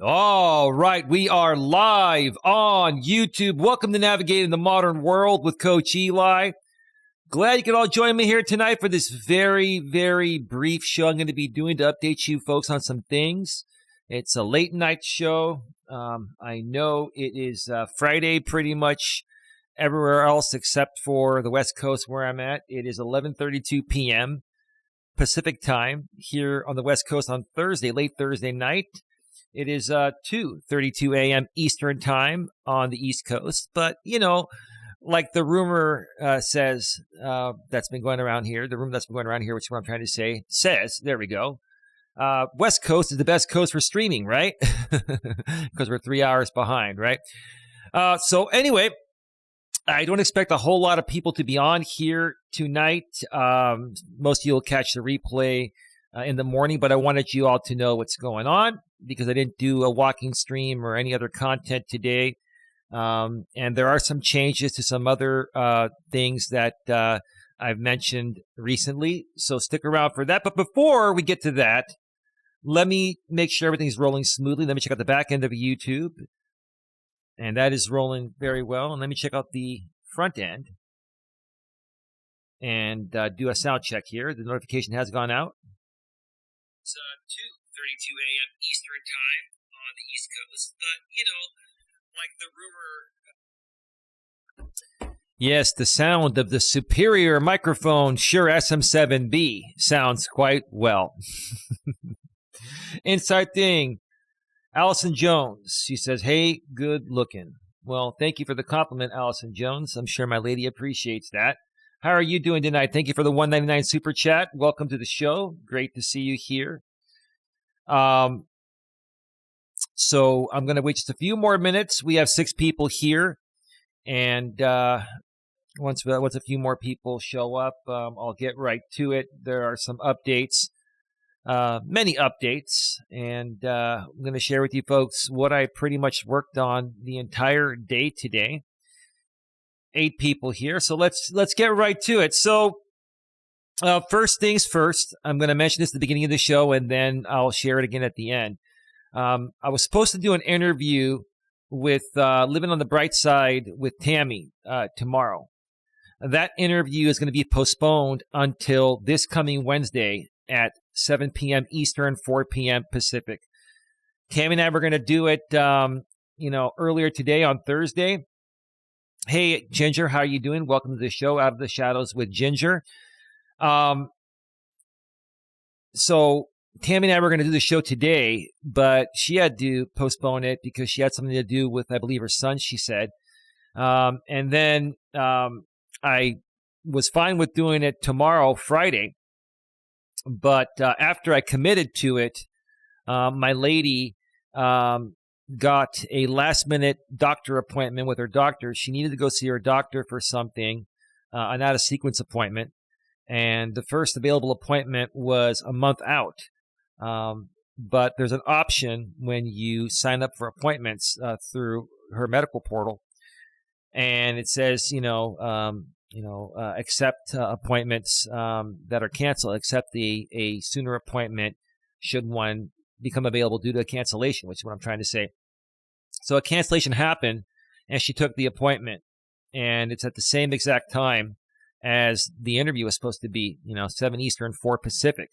All right, we are live on YouTube. Welcome to Navigating the Modern World with Coach Eli. Glad you can all join me here tonight for this very, very brief show I'm going to be doing to update you folks on some things. It's a late night show. I know it is Friday pretty much everywhere else except for the West Coast where I'm at. It is 11:32 p.m. Pacific time here on the West Coast on Thursday, late Thursday night. It is 2:32 a.m. Eastern time on the East Coast. But, you know, like the rumor says that's been going around here, the rumor that's been going around here, which is what I'm trying to say, says, there we go, West Coast is the best coast for streaming, right? Because we're 3 hours behind, right? So anyway, I don't expect a whole lot of people to be on here tonight. Most of you will catch the replay in the morning, but I wanted you all to know what's going on because I didn't do a walking stream or any other content today. And there are some changes to some other things that I've mentioned recently. So stick around for that. But before we get to that, let me make sure everything's rolling smoothly. Let me check out the back end of YouTube. And that is rolling very well. And let me check out the front end and do a sound check here. The notification has gone out. It's 2:32 a.m. Eastern time on the East Coast. But, you know, like the rumor. Yes, the sound of the superior microphone Shure SM7B sounds quite well. Inside thing. Allison Jones, she says, hey, good looking. Well, thank you for the compliment, Allison Jones. I'm sure my lady appreciates that. How are you doing tonight? Thank you for the $1.99 super chat. Welcome to the show. Great to see you here. So I'm going to wait just a few more minutes. We have 6 people here. And once a few more people show up, I'll get right to it. There are some updates. Many updates, and I'm going to share with you folks what I pretty much worked on the entire day today. 8 people here, so let's get right to it. So first things first, I'm going to mention this at the beginning of the show, and then I'll share it again at the end. I was supposed to do an interview with Living on the Bright Side with Tammy tomorrow. That interview is going to be postponed until this coming Wednesday at 7 p.m. Eastern, 4 p.m. Pacific. Tammy and I were going to do it, earlier today on Thursday. Hey, Ginger, how are you doing? Welcome to the show, Out of the Shadows with Ginger. So Tammy and I were going to do the show today, but she had to postpone it because she had something to do with, I believe, her son, she said. And then I was fine with doing it tomorrow, Friday. But after I committed to it, my lady got a last-minute doctor appointment with her doctor. She needed to go see her doctor for something, an out-of-sequence appointment. And the first available appointment was a month out. But there's an option when you sign up for appointments through her medical portal. And it says, accept appointments that are canceled, accept a sooner appointment should one become available due to a cancellation, which is what I'm trying to say. So a cancellation happened, and she took the appointment, and it's at the same exact time as the interview was supposed to be, 7 Eastern, 4 Pacific.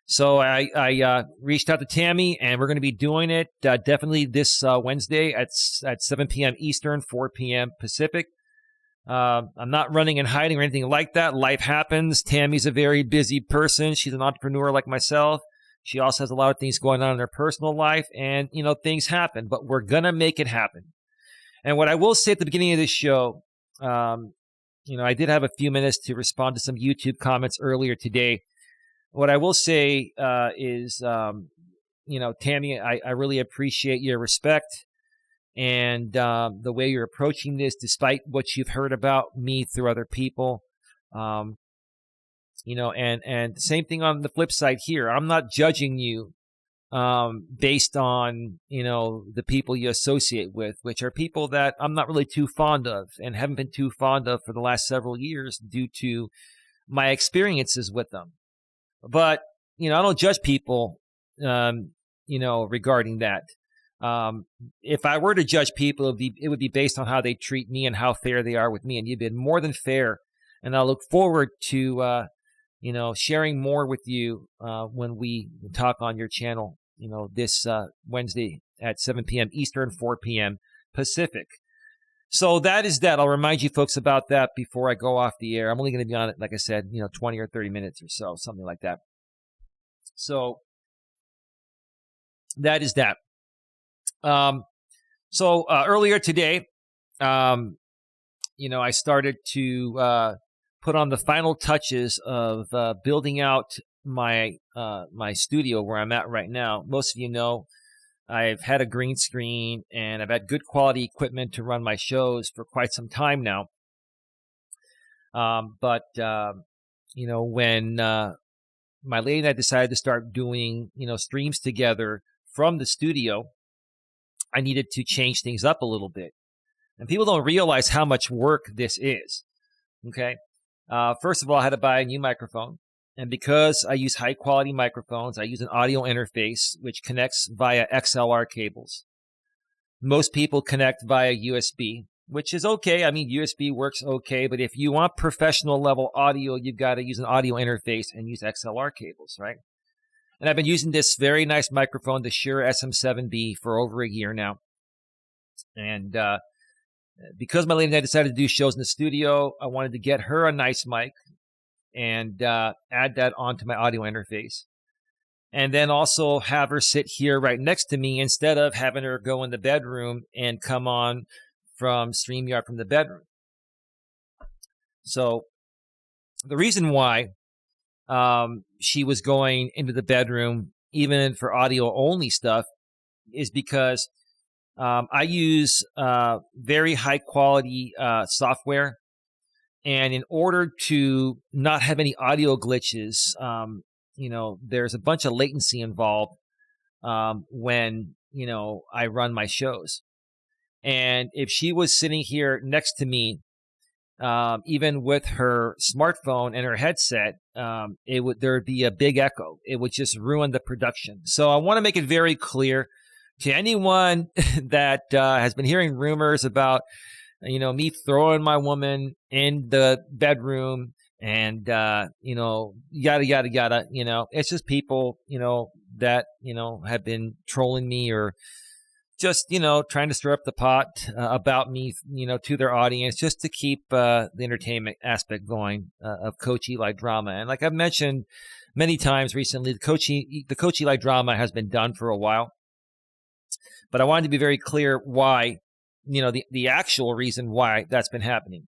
So I reached out to Tammy, and we're going to be doing it definitely this Wednesday at 7 p.m. Eastern, 4 p.m. Pacific. I'm not running and hiding or anything like that. Life happens. Tammy's a very busy person. She's an entrepreneur like myself. She also has a lot of things going on in her personal life, and, things happen, but we're going to make it happen. And what I will say at the beginning of this show, I did have a few minutes to respond to some YouTube comments earlier today. What I will say is, Tammy, I really appreciate your respect and the way you're approaching this, despite what you've heard about me through other people. And same thing on the flip side here. I'm not judging you based on, the people you associate with, which are people that I'm not really too fond of and haven't been too fond of for the last several years due to my experiences with them. But, I don't judge people, regarding that. If I were to judge people, it would be based on how they treat me and how fair they are with me. And you've been more than fair. And I look forward to, sharing more with you when we talk on your channel, this Wednesday at 7 p.m. Eastern, 4 p.m. Pacific. So that is that. I'll remind you folks about that before I go off the air. I'm only going to be on it, like I said, 20 or 30 minutes or so, something like that. So that is that. Earlier today, I started to put on the final touches of building out my studio where I'm at right now. Most of you know I've had a green screen and I've had good quality equipment to run my shows for quite some time now. When my lady and I decided to start doing, streams together from the studio, I needed to change things up a little bit. And people don't realize how much work this is. Okay. First of all, I had to buy a new microphone. And because I use high quality microphones, I use an audio interface which connects via XLR cables. Most people connect via USB, which is okay. I mean, USB works okay, but if you want professional level audio, you've got to use an audio interface and use XLR cables, right? And I've been using this very nice microphone, the Shure SM7B, for over a year now. And because my lady and I decided to do shows in the studio, I wanted to get her a nice mic and add that onto my audio interface. And then also have her sit here right next to me instead of having her go in the bedroom and come on from StreamYard from the bedroom. So the reason why she was going into the bedroom, even for audio only stuff, is because I use very high quality software. And in order to not have any audio glitches, there's a bunch of latency involved when, I run my shows. And if she was sitting here next to me, even with her smartphone and her headset, there'd be a big echo. It would just ruin the production. So I want to make it very clear to anyone that has been hearing rumors about, me throwing my woman in the bedroom and, yada, yada, yada, it's just people, that, have been trolling me or just, trying to stir up the pot about me, to their audience just to keep the entertainment aspect going of Coach Eli drama. And like I've mentioned many times recently, the Coach Eli drama has been done for a while. But I wanted to be very clear why, the actual reason why that's been happening.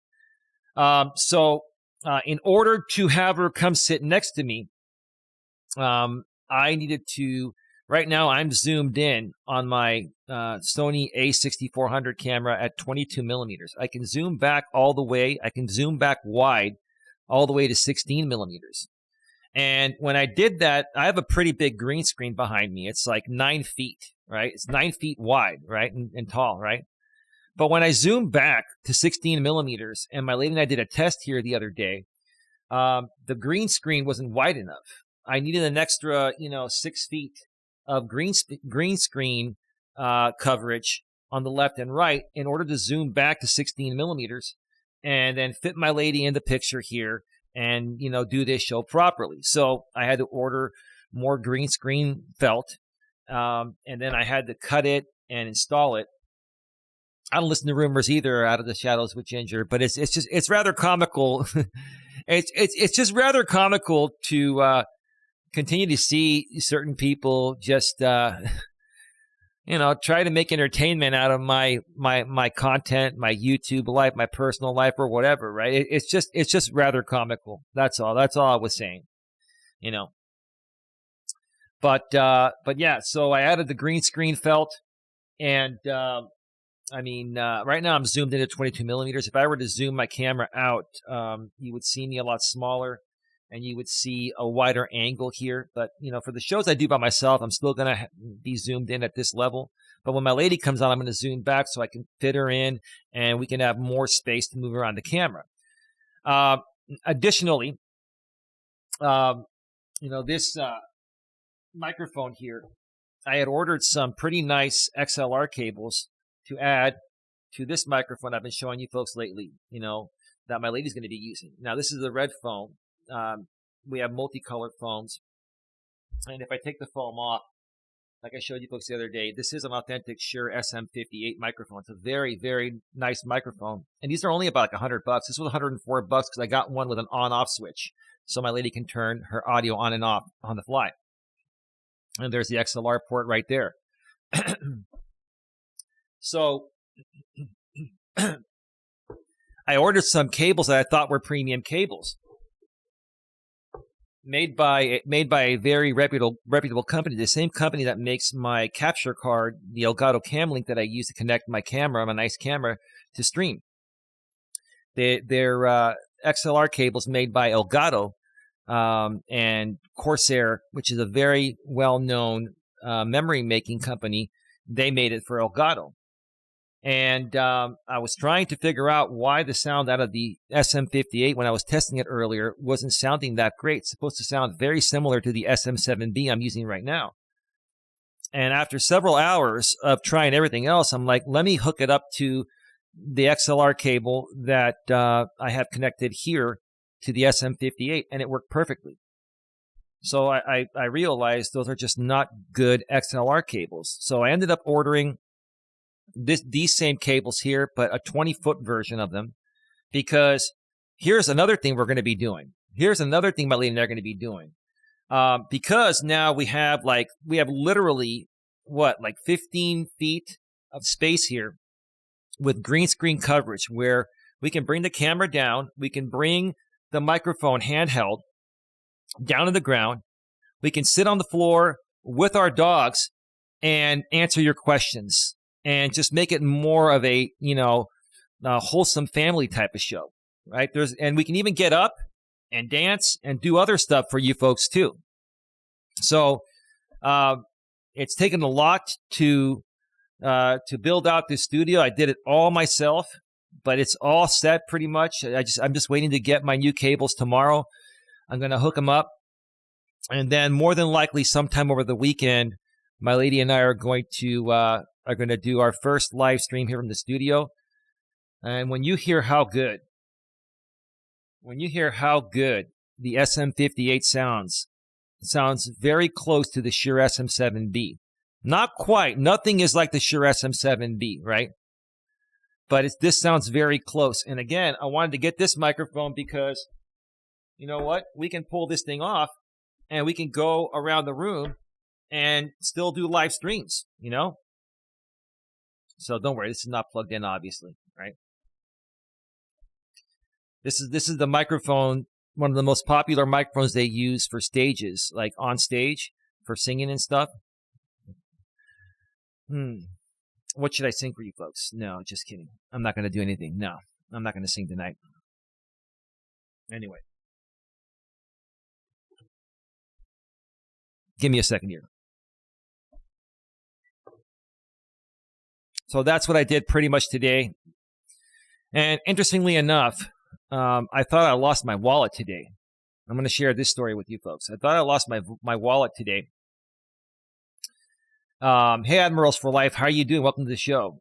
In order to have her come sit next to me, I needed to, right now I'm zoomed in on my Sony a6400 camera at 22 millimeters. I can zoom back all the way. I can zoom back wide all the way to 16 millimeters. And when I did that, I have a pretty big green screen behind me. It's like 9 feet, right? It's 9 feet wide, right? And tall, right? But when I zoom back to 16 millimeters, and my lady and I did a test here the other day, the green screen wasn't wide enough. I needed an extra, 6 feet of green screen coverage on the left and right in order to zoom back to 16 millimeters and then fit my lady in the picture here and, do this show properly. So I had to order more green screen felt, and then I had to cut it and install it. I don't listen to rumors either out of the shadows with Ginger, but it's rather comical. it's just rather comical to continue to see certain people just try to make entertainment out of my content, my YouTube life, my personal life, or whatever, right? It's just rather comical. That's all I was saying, But yeah, so I added the green screen felt, and right now I'm zoomed in at 22 millimeters. If I were to zoom my camera out, you would see me a lot smaller and you would see a wider angle here. But, for the shows I do by myself, I'm still going to be zoomed in at this level. But when my lady comes on, I'm going to zoom back so I can fit her in and we can have more space to move around the camera. Additionally, this microphone here, I had ordered some pretty nice XLR cables to add to this microphone I've been showing you folks lately, that my lady's going to be using. Now, this is the red foam. We have multicolored foams. And if I take the foam off, like I showed you folks the other day, this is an authentic Shure SM58 microphone. It's a very, very nice microphone. And these are only about like $100. This was $104 because I got one with an on-off switch. So my lady can turn her audio on and off on the fly. And there's the XLR port right there. So I ordered some cables that I thought were premium cables. Made by a very reputable company, the same company that makes my capture card, the Elgato Cam Link that I use to connect my camera, my nice camera, to stream. They're XLR cables made by Elgato and Corsair, which is a very well-known memory making company. They made it for Elgato. And I was trying to figure out why the sound out of the SM58 when I was testing it earlier wasn't sounding that great. It's supposed to sound very similar to the SM7B I'm using right now. And after several hours of trying everything else, I'm like, let me hook it up to the XLR cable that I have connected here to the SM58, and it worked perfectly. So I realized those are just not good XLR cables. So I ended up ordering these same cables here, but a 20-foot version of them, because here's another thing we're going to be doing. Here's another thing my lady and I are going to be doing. Because now we have literally 15 feet of space here with green screen coverage where we can bring the camera down. We can bring the microphone handheld down to the ground. We can sit on the floor with our dogs and answer your questions and just make it more of a wholesome family type of show, right? And we can even get up and dance and do other stuff for you folks too. So it's taken a lot to build out this studio. I did it all myself, but it's all set pretty much. I'm just waiting to get my new cables tomorrow. I'm going to hook them up, and then more than likely sometime over the weekend, my lady and I are going to do our first live stream here from the studio. And when you hear how good the SM58 sounds very close to the Shure SM7B. Not quite. Nothing is like the Shure SM7B, right? But this sounds very close. And again, I wanted to get this microphone because, you know what? We can pull this thing off and we can go around the room and still do live streams, So don't worry, this is not plugged in, obviously, right? This is the microphone, one of the most popular microphones they use for stages, like on stage for singing and stuff. What should I sing for you folks? No, just kidding. I'm not going to do anything. No, I'm not going to sing tonight. Anyway. Give me a second here. So that's what I did pretty much today. And interestingly enough, I thought I lost my wallet today. I'm going to share this story with you folks. I thought I lost my wallet today. Hey, Admirals for Life. How are you doing? Welcome to the show.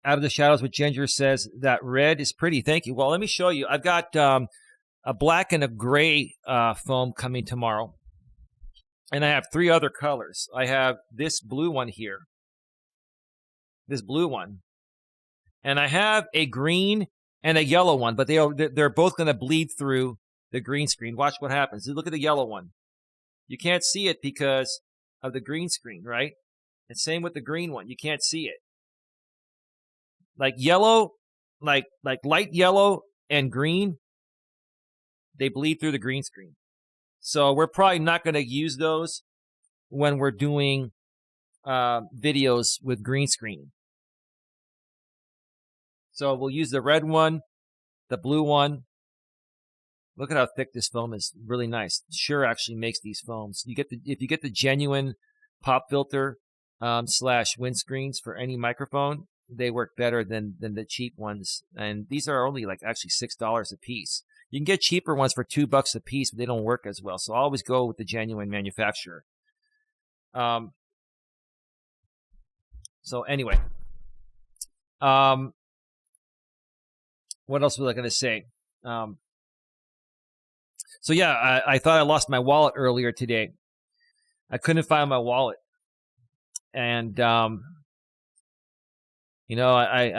Out of the Shadows with Ginger says that red is pretty. Thank you. Well, let me show you. I've got a black and a gray foam coming tomorrow. And I have 3 other colors. I have this blue one here. This blue one. And I have a green and a yellow one, but they're both going to bleed through the green screen. Watch what happens. Look at the yellow one. You can't see it because of the green screen, right? And same with the green one. You can't see it. Like yellow, like light yellow and green, they bleed through the green screen. So we're probably not going to use those when we're doing videos with green screen. So we'll use the red one, the blue one. Look at how thick this foam is. Really nice. Shure actually makes these foams. If you get the genuine pop filter / windscreens for any microphone, they work better than the cheap ones. And these are only actually $6 a piece. You can get cheaper ones for $2 a piece, but they don't work as well. So I always go with the genuine manufacturer. So anyway, what else was I going to say? So yeah, I thought I lost my wallet earlier today. I couldn't find my wallet. And, I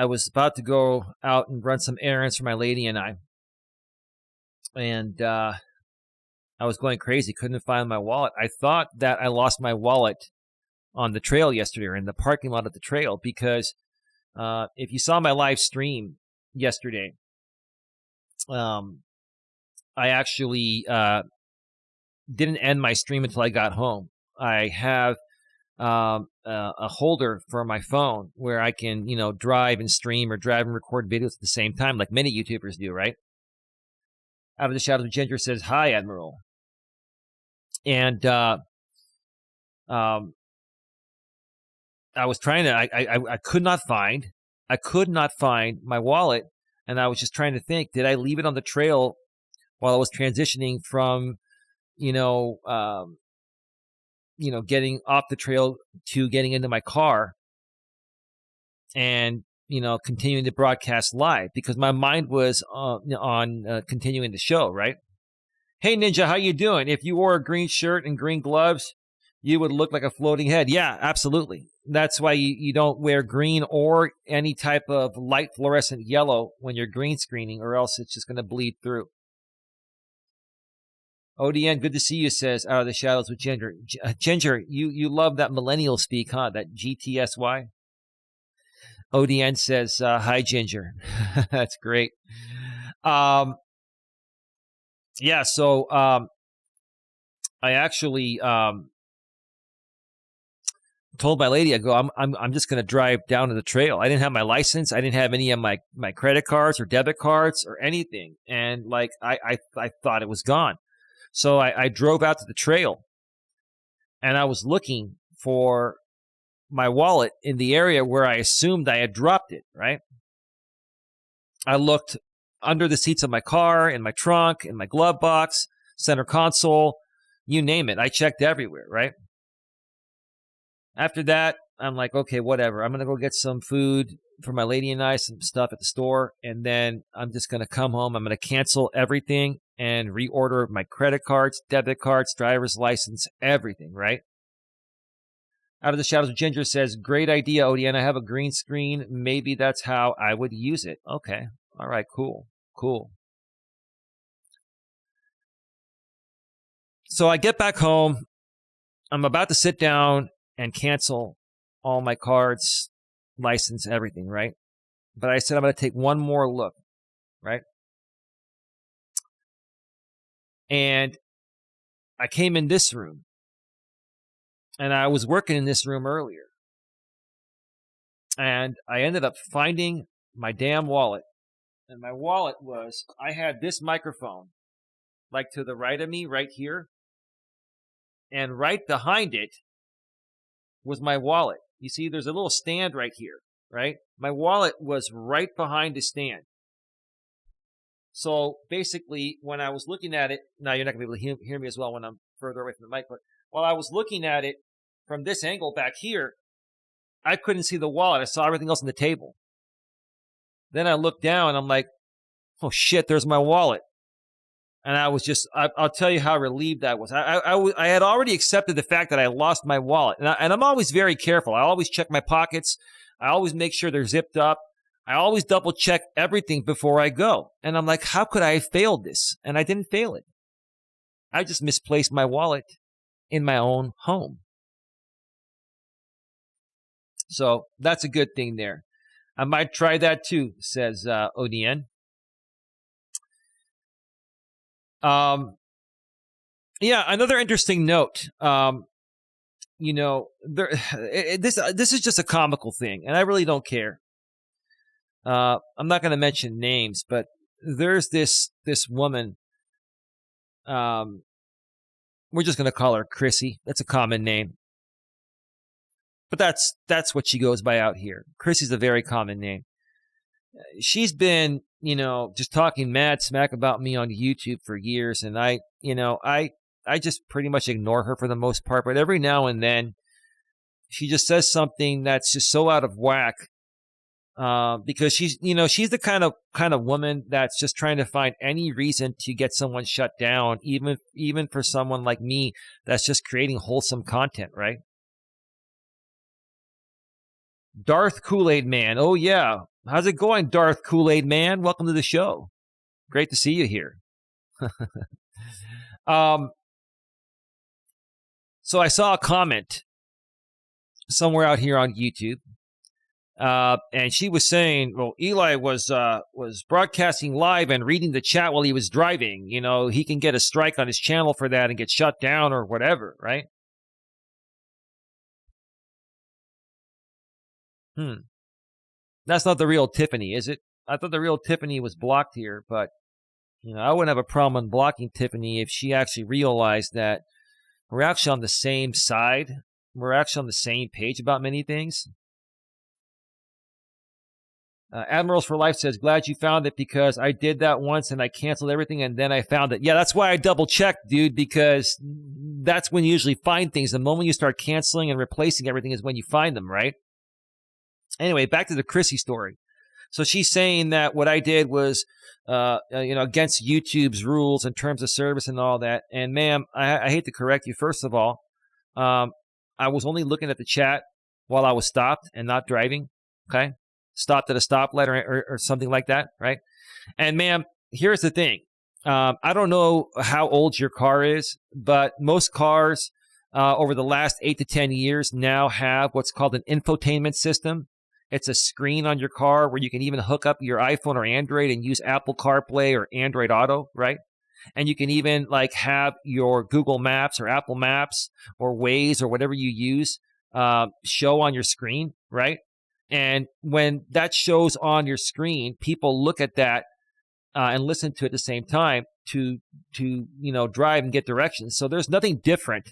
was about to go out and run some errands for my lady and I. And I was going crazy, couldn't find my wallet. I thought that I lost my wallet on the trail yesterday, or in the parking lot of the trail, because if you saw my live stream yesterday, I actually didn't end my stream until I got home. I have a holder for my phone where I can, drive and stream or drive and record videos at the same time, like many YouTubers do, right? Out of the Shadows of Ginger says, "Hi, Admiral." And I was trying to, I could not find my wallet, and I was just trying to think, did I leave it on the trail while I was transitioning from, getting off the trail to getting into my car and, continuing to broadcast live, because my mind was on continuing the show, right? Hey, Ninja, how you doing? If you wore a green shirt and green gloves, you would look like a floating head. Yeah, absolutely. That's why you don't wear green or any type of light fluorescent yellow when you're green screening, or else it's just going to bleed through. ODN, good to see you, says Out of the Shadows with Ginger. Ginger, you love that millennial speak, huh? That GTSY. ODN says, "Hi, Ginger." That's great. Yeah, so I actually told my lady, I go, I'm just going to drive down to the trail. I didn't have my license. I didn't have any of my credit cards or debit cards or anything. And like, I thought it was gone. So I drove out to the trail, and I was looking for my wallet in the area where I assumed I had dropped it, right? I looked under the seats of my car, in my trunk, in my glove box, center console, you name it. I checked everywhere, right? After that, I'm like, okay, whatever. I'm going to go get some food for my lady and I, some stuff at the store, and then I'm just going to come home. I'm going to cancel everything and reorder my credit cards, debit cards, driver's license, everything, right? Out of the Shadows of Ginger says, "Great idea, ODN. I have a green screen. Maybe that's how I would use it." Okay. All right, cool. So I get back home. I'm about to sit down and cancel all my cards, license, everything, right? But I said I'm going to take one more look, right? And I came in this room, and I was working in this room earlier, and I ended up finding my damn wallet. And my wallet was, I had this microphone, like to the right of me, right here, and right behind it was my wallet. You see, there's a little stand right here, right? My wallet was right behind the stand. So basically, when I was looking at it, now you're not going to be able to hear me as well when I'm further away from the mic, but while I was looking at it from this angle back here, I couldn't see the wallet. I saw everything else on the table. Then I looked down, and I'm like, oh shit, there's my wallet. And I was just, I'll tell you how relieved I was. I had already accepted the fact that I lost my wallet. And I'm always very careful. I always check my pockets. I always make sure they're zipped up. I always double check everything before I go. And I'm like, how could I have failed this? And I didn't fail it. I just misplaced my wallet in my own home. So that's a good thing there. I might try that too, says ODN. Yeah, another interesting note. This is just a comical thing, and I really don't care. I'm not going to mention names, but there's this woman. We're just going to call her Chrissy. That's a common name, but that's what she goes by out here. Chrissy's a very common name. She's been, just talking mad smack about me on YouTube for years, and I just pretty much ignore her for the most part. But every now and then, she just says something that's just so out of whack. Because she's the kind of woman that's just trying to find any reason to get someone shut down, even for someone like me that's just creating wholesome content, right? Darth Kool-Aid Man. Oh yeah. How's it going, Darth Kool-Aid Man? Welcome to the show. Great to see you here. So I saw a comment somewhere out here on YouTube. And she was saying, well, Eli was broadcasting live and reading the chat while he was driving. You know, he can get a strike on his channel for that and get shut down or whatever, right? That's not the real Tiffany, is it? I thought the real Tiffany was blocked here, but I wouldn't have a problem blocking Tiffany if she actually realized that we're actually on the same side. We're actually on the same page about many things. Admirals for Life says, glad you found it because I did that once and I canceled everything and then I found it. Yeah, that's why I double checked, dude, because that's when you usually find things. The moment you start canceling and replacing everything is when you find them, right? Anyway, back to the Chrissy story. So she's saying that what I did was, against YouTube's rules and terms of service and all that. And ma'am, I hate to correct you. First of all, I was only looking at the chat while I was stopped and not driving. Okay. Stopped at a stoplight or something like that, right? And ma'am, here's the thing. I don't know how old your car is, but most cars over the last 8 to 10 years now have what's called an infotainment system. It's a screen on your car where you can even hook up your iPhone or Android and use Apple CarPlay or Android Auto, right? And you can even have your Google Maps or Apple Maps or Waze or whatever you use show on your screen, right? And when that shows on your screen, people look at that and listen to it at the same time to drive and get directions. So there's nothing different,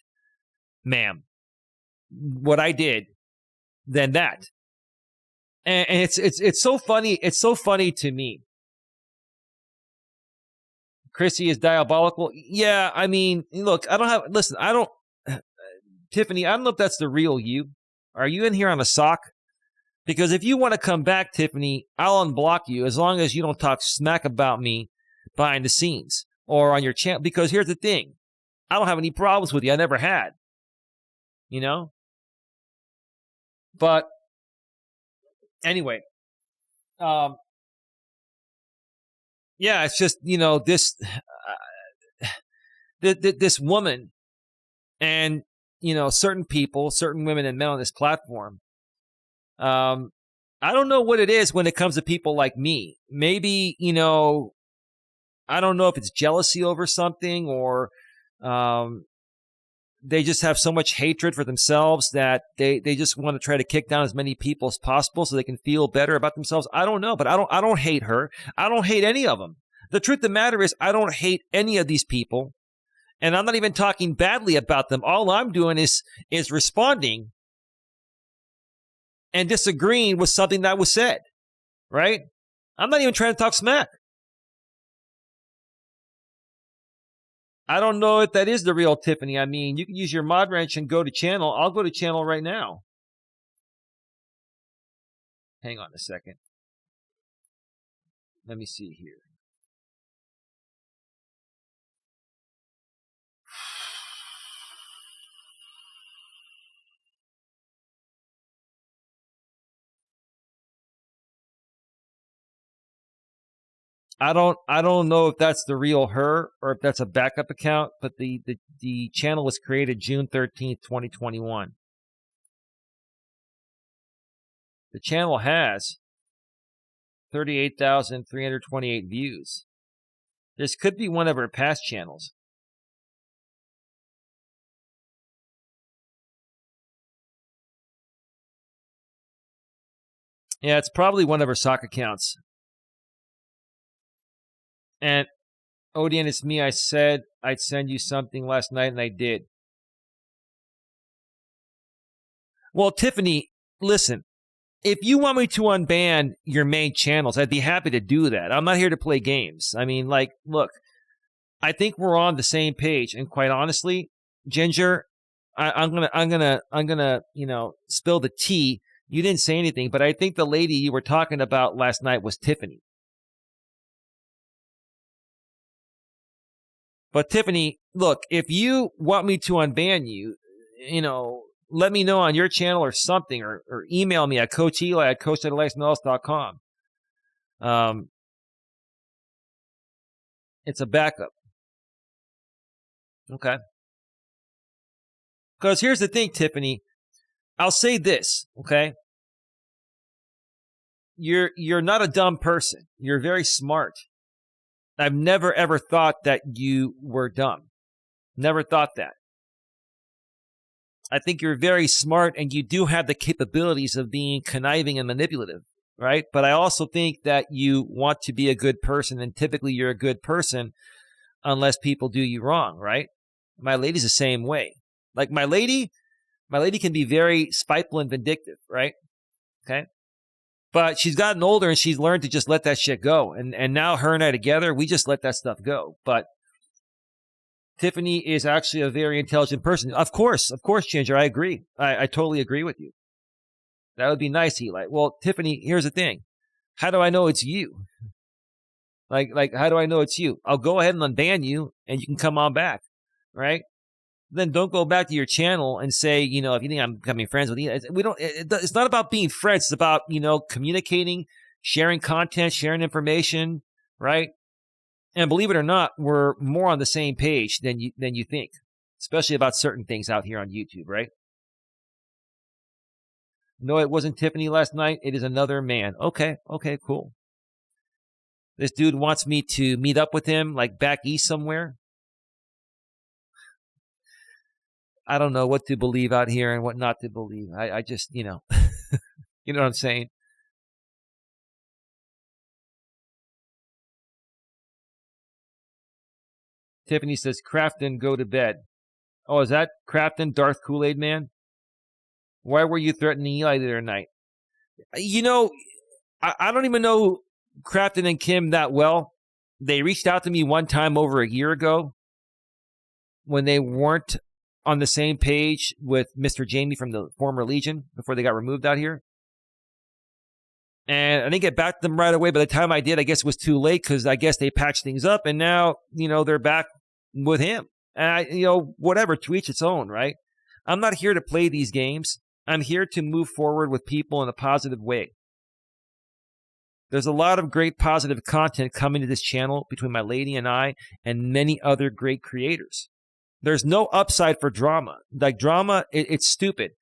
ma'am, what I did than that. And it's so funny. It's so funny to me. Chrissy is diabolical. Yeah, I mean, look, Tiffany, I don't know if that's the real you. Are you in here on a sock? Because if you want to come back, Tiffany, I'll unblock you as long as you don't talk smack about me behind the scenes or on your channel. Because here's the thing. I don't have any problems with you. I never had. But anyway, yeah, it's just, this woman and, certain people, certain women and men on this platform, I don't know what it is when it comes to people like me. Maybe, I don't know if it's jealousy over something or they just have so much hatred for themselves that they just want to try to kick down as many people as possible so they can feel better about themselves. I don't know, but I don't hate her. I don't hate any of them. The truth of the matter is I don't hate any of these people, and I'm not even talking badly about them. All I'm doing is responding and disagreeing with something that was said, right? I'm not even trying to talk smack. I don't know if that is the real Tiffany. I mean, you can use your mod wrench and go to channel. I'll go to channel right now. Hang on a second. Let me see here. I don't know if that's the real her or if that's a backup account, but the channel was created June 13th, 2021. The channel has 38,328 views. This could be one of her past channels. Yeah, it's probably one of her sock accounts. And Odian, it's me. I said I'd send you something last night, and I did. Well, Tiffany, listen. If you want me to unban your main channels, I'd be happy to do that. I'm not here to play games. I mean, look, I think we're on the same page. And quite honestly, Ginger, I'm gonna, spill the tea. You didn't say anything, but I think the lady you were talking about last night was Tiffany. But Tiffany, look, if you want me to unban you, let me know on your channel or something, or email me at coacheli at coacheli@melas.com. It's a backup. Okay. Because here's the thing, Tiffany. I'll say this, okay? You're not a dumb person. You're very smart. I've never ever thought that you were dumb. Never thought that. I think you're very smart and you do have the capabilities of being conniving and manipulative, right? But I also think that you want to be a good person, and typically you're a good person unless people do you wrong, right? My lady's the same way. Like my lady can be very spiteful and vindictive, right? Okay. But she's gotten older and she's learned to just let that shit go. And now her and I together, we just let that stuff go. But Tiffany is actually a very intelligent person. Of course, Ginger, I agree. I totally agree with you. That would be nice, Eli. Well, Tiffany, here's the thing. How do I know it's you? Like, how do I know it's you? I'll go ahead and unban you and you can come on back, right? Then don't go back to your channel and say, if you think I'm becoming friends with you, it's not about being friends. It's about, communicating, sharing content, sharing information, right? And believe it or not, we're more on the same page than you think, especially about certain things out here on YouTube, right? No, it wasn't Tiffany last night. It is another man. Okay, cool. This dude wants me to meet up with him, like back east somewhere. I don't know what to believe out here and what not to believe. I just, you know what I'm saying? Tiffany says, Crafton, go to bed. Oh, is that Crafton, Darth Kool-Aid Man? Why were you threatening Eli the other night? I don't even know Crafton and Kim that well. They reached out to me one time over a year ago when they weren't on the same page with Mr. Jamie from the former Legion before they got removed out here. And I didn't get back to them right away. By the time I did, I guess it was too late because I guess they patched things up. And now, they're back with him. And whatever, to each its own, right? I'm not here to play these games. I'm here to move forward with people in a positive way. There's a lot of great positive content coming to this channel between my lady and I and many other great creators. There's no upside for drama. Like drama, it's stupid.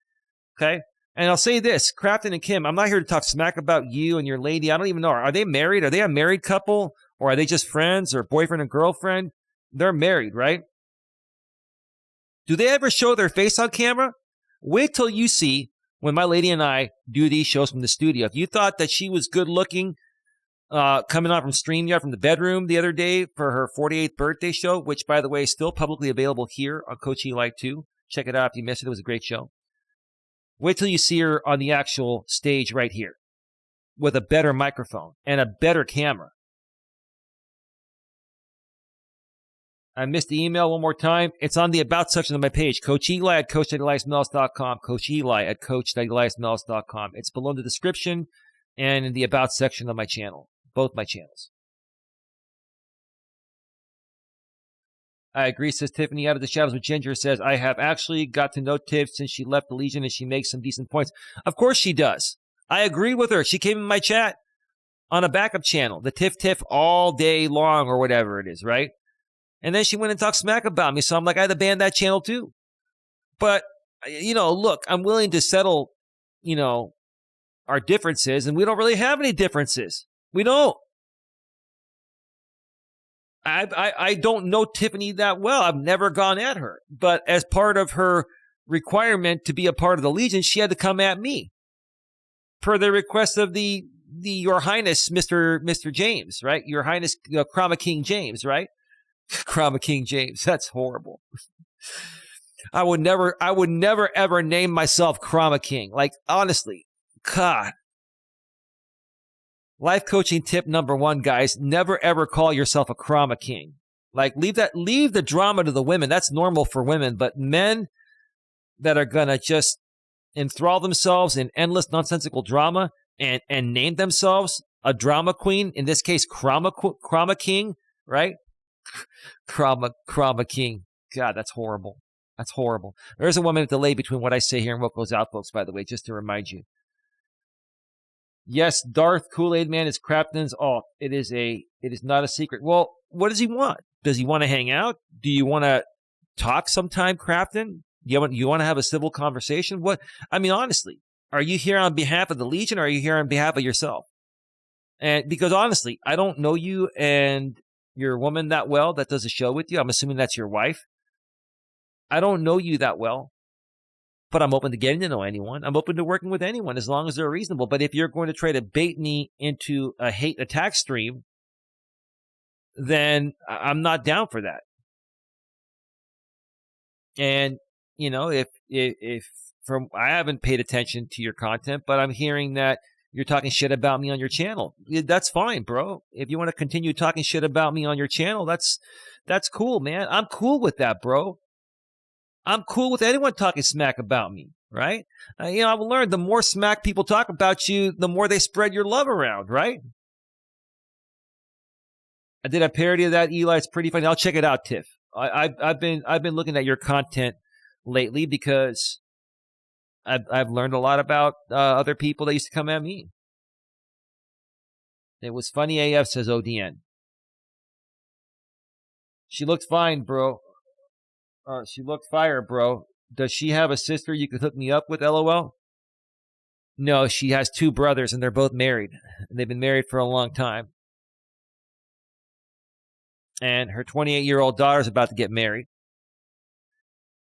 Okay? And I'll say this, Crafton and Kim, I'm not here to talk smack about you and your lady. I don't even know. Are they married? Are they a married couple? Or are they just friends or boyfriend and girlfriend? They're married, right? Do they ever show their face on camera? Wait till you see when my lady and I do these shows from the studio. If you thought that she was good looking, coming on from StreamYard from the bedroom the other day for her 48th birthday show, which, by the way, is still publicly available here on Coach Eli 2. Check it out if you missed it. It was a great show. Wait till you see her on the actual stage right here with a better microphone and a better camera. I missed the email one more time. It's on the About section of my page, Coach Eli at coach.eliasmelas.com, Coach Eli at coach.eliasmelas.com. It's below the description and in the About section of my channel, both my channels. I agree, says Tiffany. Out of the Shadows with Ginger says, I have actually got to know Tiff since she left the Legion and she makes some decent points. Of course she does. I agree with her. She came in my chat on a backup channel, the Tiff all day long or whatever it is, right? And then she went and talked smack about me. So I'm like, I had to ban that channel too. But, look, I'm willing to settle, our differences. And we don't really have any differences. We don't. I don't know Tiffany that well. I've never gone at her. But as part of her requirement to be a part of the Legion, she had to come at me. Per the request of the Your Highness, Mr. James, right? Your Highness, Chroma King James, right? Chroma King James. That's horrible. I would never ever name myself Chroma King. Like, honestly, God. Life coaching tip number 1, guys. Never ever call yourself a Chroma King. Like, leave the drama to the women. That's normal for women. But men, that are going to just enthrall themselves in endless nonsensical drama and name themselves a drama queen, in this case, Krama King, right? Krama King. God, that's horrible. That's horrible. There's a 1 minute delay between what I say here and what goes out, folks, by the way, just to remind you. Yes, Darth Kool-Aid Man is Crafton's alt. It is not a secret. Well, what does he want? Does he want to hang out? Do you want to talk sometime, Crafton? You want to have a civil conversation? What? I mean, honestly, are you here on behalf of the Legion, or are you here on behalf of yourself? And because honestly, I don't know you and your woman that well that does a show with you. I'm assuming that's your wife. I don't know you that well, but I'm open to getting to know anyone. I'm open to working with anyone as long as they're reasonable. But if you're going to try to bait me into a hate attack stream, then I'm not down for that. And, you know, if from, I haven't paid attention to your content, but I'm hearing that you're talking shit about me on your channel. That's fine, bro. If you want to continue talking shit about me on your channel, that's cool, man. I'm cool with that, bro. I'm cool with anyone talking smack about me, right? You know, I've learned the more smack people talk about you, the more they spread your love around, right? I did a parody of that, Eli. It's pretty funny. I'll check it out, Tiff. I've been looking at your content lately because I've learned a lot about other people that used to come at me. It was funny AF, says ODN. She looked fine, bro. She looked fire, bro. Does she have a sister you could hook me up with, LOL? No, she has 2 brothers, and they're both married. They've been married for a long time. And her 28-year-old daughter's about to get married.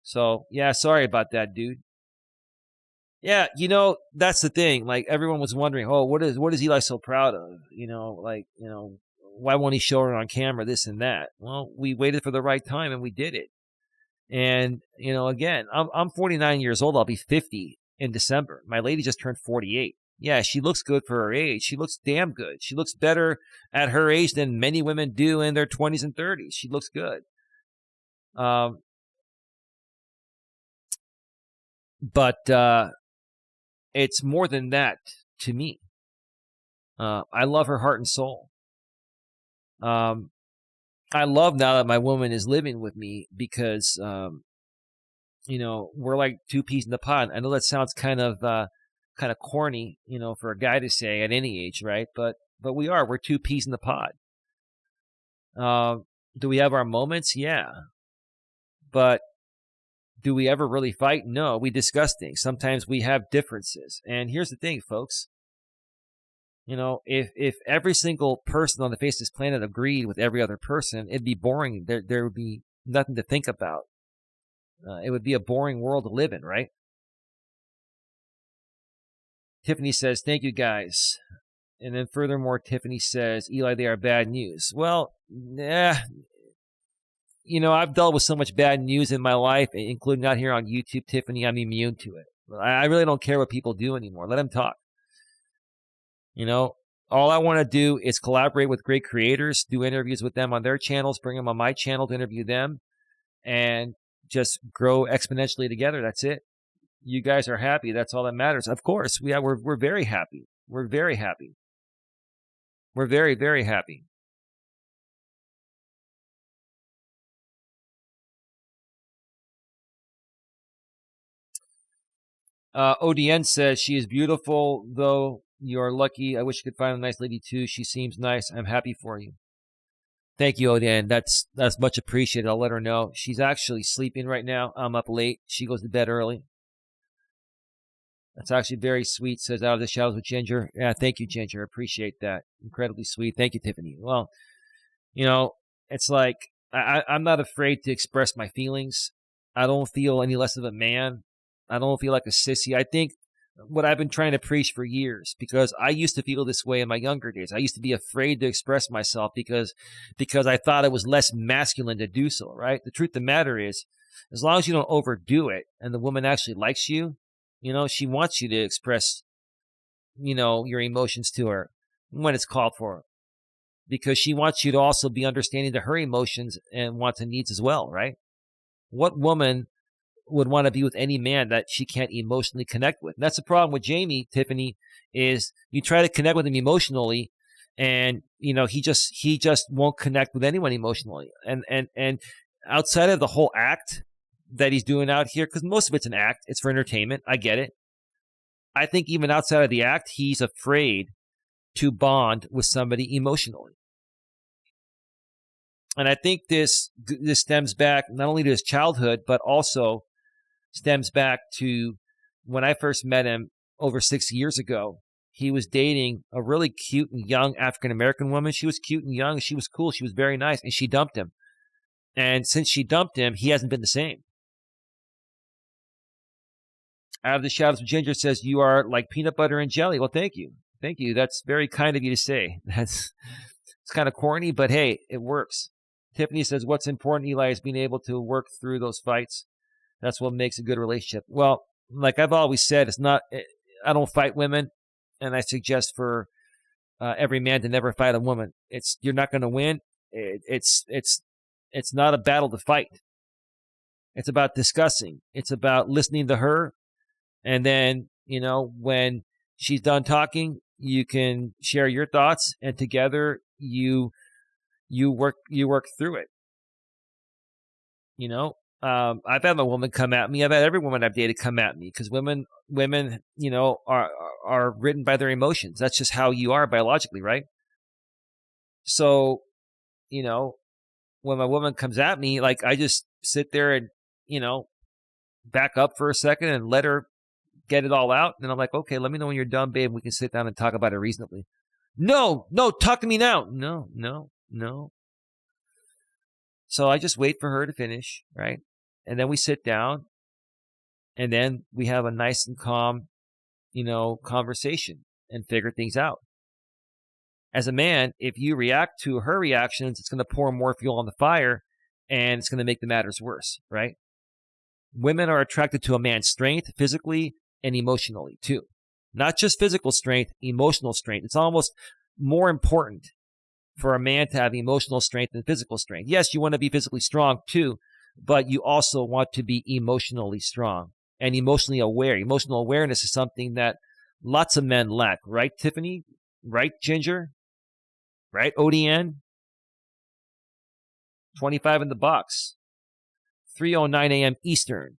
So, yeah, sorry about that, dude. Yeah, you know, that's the thing. Like, everyone was wondering, oh, what is Eli so proud of? You know, like, you know, why won't he show her on camera, this and that? Well, we waited for the right time, and we did it. And, you know, again, I'm 49 years old. I'll be 50 in December. My lady just turned 48. Yeah, she looks good for her age. She looks damn good. She looks better at her age than many women do in their 20s and 30s. She looks good. But it's more than that to me. I love her heart and soul. I love now that my woman is living with me because, you know, we're like 2 peas in the pod. I know that sounds kind of corny, you know, for a guy to say at any age, right? But we're 2 peas in the pod. Do we have our moments? Yeah. But do we ever really fight? No, we discuss things. Sometimes we have differences. And here's the thing, folks. You know, if every single person on the face of this planet agreed with every other person, it'd be boring. There would be nothing to think about. It would be a boring world to live in, right? Tiffany says, thank you, guys. And then furthermore, Tiffany says, Eli, they are bad news. Well, you know, I've dealt with so much bad news in my life, including out here on YouTube, Tiffany. I'm immune to it. I really don't care what people do anymore. Let them talk. You know, all I want to do is collaborate with great creators, do interviews with them on their channels, bring them on my channel to interview them, and just grow exponentially together. That's it. You guys are happy. That's all that matters. Of course, we're very happy. We're very happy. We're very, very happy. ODN says, she is beautiful, though you are lucky. I wish you could find a nice lady, too. She seems nice. I'm happy for you. Thank you, ODN. That's much appreciated. I'll let her know. She's actually sleeping right now. I'm up late. She goes to bed early. That's actually very sweet, says Out of the Shadows with Ginger. Yeah, thank you, Ginger. I appreciate that. Incredibly sweet. Thank you, Tiffany. Well, you know, it's like I'm not afraid to express my feelings. I don't feel any less of a man. I don't feel like a sissy. I think what I've been trying to preach for years, because I used to feel this way in my younger days. I used to be afraid to express myself because I thought it was less masculine to do so, right? The truth of the matter is, as long as you don't overdo it and the woman actually likes you, you know, she wants you to express, you know, your emotions to her when it's called for, because she wants you to also be understanding to her emotions and wants and needs as well, right? What woman would want to be with any man that she can't emotionally connect with. And that's the problem with Jamie, Tiffany, is you try to connect with him emotionally, and he just won't connect with anyone emotionally. And outside of the whole act that he's doing out here, because most of it's an act, it's for entertainment. I get it. I think even outside of the act, he's afraid to bond with somebody emotionally. And I think this stems back not only to his childhood, but also stems back to when I first met him over 6 years ago. He was dating a really cute and young African-American woman. She was cute and young. She was cool. She was very nice. And she dumped him. And since she dumped him, he hasn't been the same. Out of the Shadows of Ginger says, you are like peanut butter and jelly. Well, thank you. Thank you. That's very kind of you to say. It's kind of corny, but hey, it works. Tiffany says, what's important, Eli, is being able to work through those fights. That's what makes a good relationship. Well, like I've always said, I don't fight women, and I suggest for every man to never fight a woman. You're not going to win. It's not a battle to fight. It's about discussing. It's about listening to her, and then when she's done talking, you can share your thoughts, and together you work through it. I've had a woman come at me. I've had every woman I've dated come at me, because women, are written by their emotions. That's just how you are biologically, right? So, when my woman comes at me, like, I just sit there and, back up for a second and let her get it all out. And I'm like, okay, let me know when you're done, babe. We can sit down and talk about it reasonably. No, talk to me now. No. So I just wait for her to finish, right? And then we sit down, and then we have a nice and calm, conversation and figure things out. As a man, if you react to her reactions, it's going to pour more fuel on the fire, and it's going to make the matters worse, right? Women are attracted to a man's strength physically and emotionally too. Not just physical strength, emotional strength. It's almost more important for a man to have emotional strength than physical strength. Yes, you want to be physically strong too, but you also want to be emotionally strong and emotionally aware. Emotional awareness is something that lots of men lack, right, Tiffany? Right, Ginger? Right, ODN? 25 in the box. 3:09 a.m. Eastern.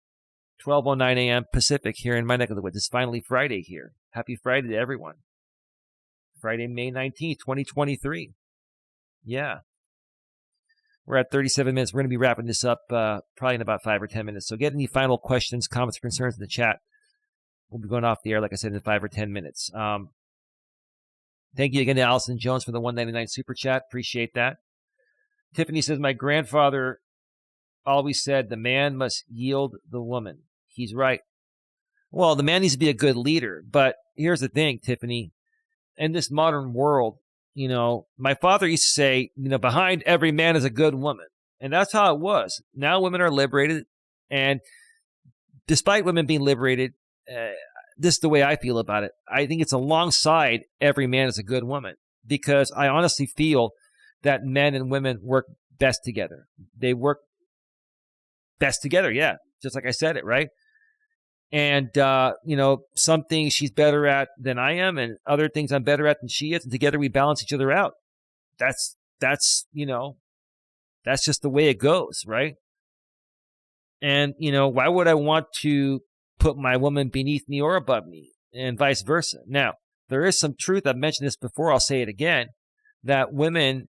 12:09 a.m. Pacific here in my neck of the woods. It's finally Friday here. Happy Friday to everyone. Friday, May 19th, 2023. Yeah. We're at 37 minutes. We're going to be wrapping this up probably in about 5 or 10 minutes. So get any final questions, comments, or concerns in the chat. We'll be going off the air, like I said, in 5 or 10 minutes. Thank you again to Allison Jones for the $1.99 super chat. Appreciate that. Tiffany says, my grandfather always said the man must yield the woman. He's right. Well, the man needs to be a good leader. But here's the thing, Tiffany. In this modern world, my father used to say, behind every man is a good woman. And that's how it was. Now women are liberated. And despite women being liberated, this is the way I feel about it. I think it's alongside every man is a good woman, because I honestly feel that men and women work best together. They work best together. Yeah. Just like I said it, right? And, some things she's better at than I am, and other things I'm better at than she is. And together we balance each other out. That's just the way it goes, right? And, why would I want to put my woman beneath me or above me, and vice versa? Now, there is some truth. I've mentioned this before. I'll say it again, that women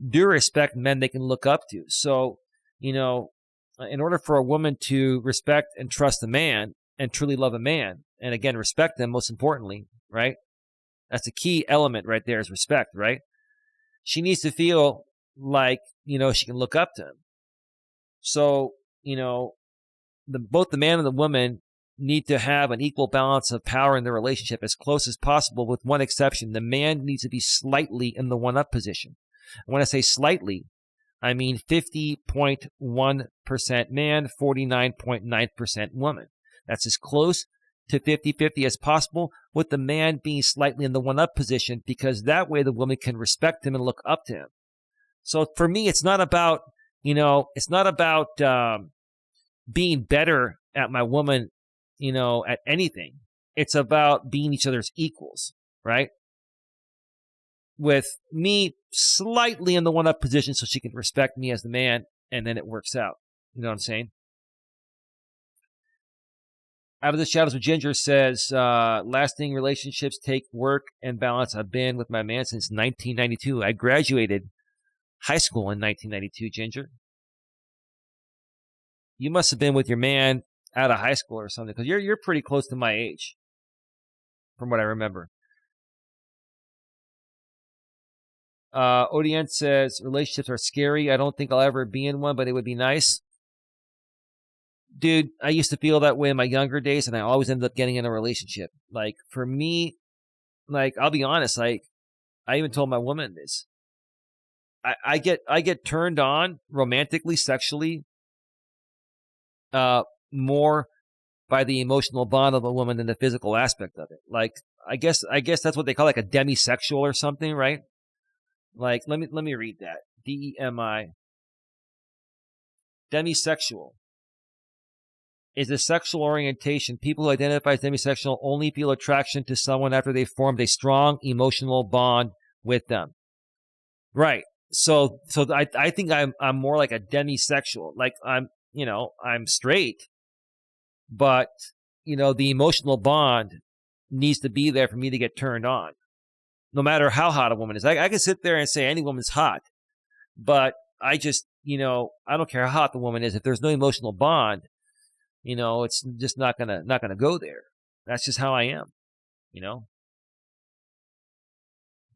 do respect men they can look up to. So, in order for a woman to respect and trust a man and truly love a man, and again, respect them, most importantly, right? That's the key element right there, is respect, right? She needs to feel like, she can look up to him. So, both the man and the woman need to have an equal balance of power in their relationship, as close as possible, with one exception. The man needs to be slightly in the one-up position. When I say slightly, I mean 50.1% man, 49.9% woman. That's as close to 50-50 as possible, with the man being slightly in the one-up position, because that way the woman can respect him and look up to him. So for me, it's not about, being better at my woman, at anything. It's about being each other's equals, right? With me slightly in the one-up position so she can respect me as the man, and then it works out. You know what I'm saying? Out of the Shadows with Ginger says, lasting relationships take work and balance. I've been with my man since 1992. I graduated high school in 1992, Ginger. You must have been with your man out of high school or something, because you're pretty close to my age, from what I remember. ODN says, relationships are scary. I don't think I'll ever be in one, but it would be nice. Dude, I used to feel that way in my younger days, and I always ended up getting in a relationship. Like, for me, like, I'll be honest, like, I even told my woman this. I get turned on romantically, sexually, more by the emotional bond of a woman than the physical aspect of it. Like, I guess that's what they call like a demisexual or something, right? Like, let me read that. DEMI. Demisexual is a sexual orientation. People who identify as demisexual only feel attraction to someone after they've formed a strong emotional bond with them. Right. So I think I'm more like a demisexual. Like, I'm straight, but the emotional bond needs to be there for me to get turned on, no matter how hot a woman is. I can sit there and say any woman's hot, but I just, I don't care how hot the woman is. If there's no emotional bond, it's just not gonna go there. That's just how I am,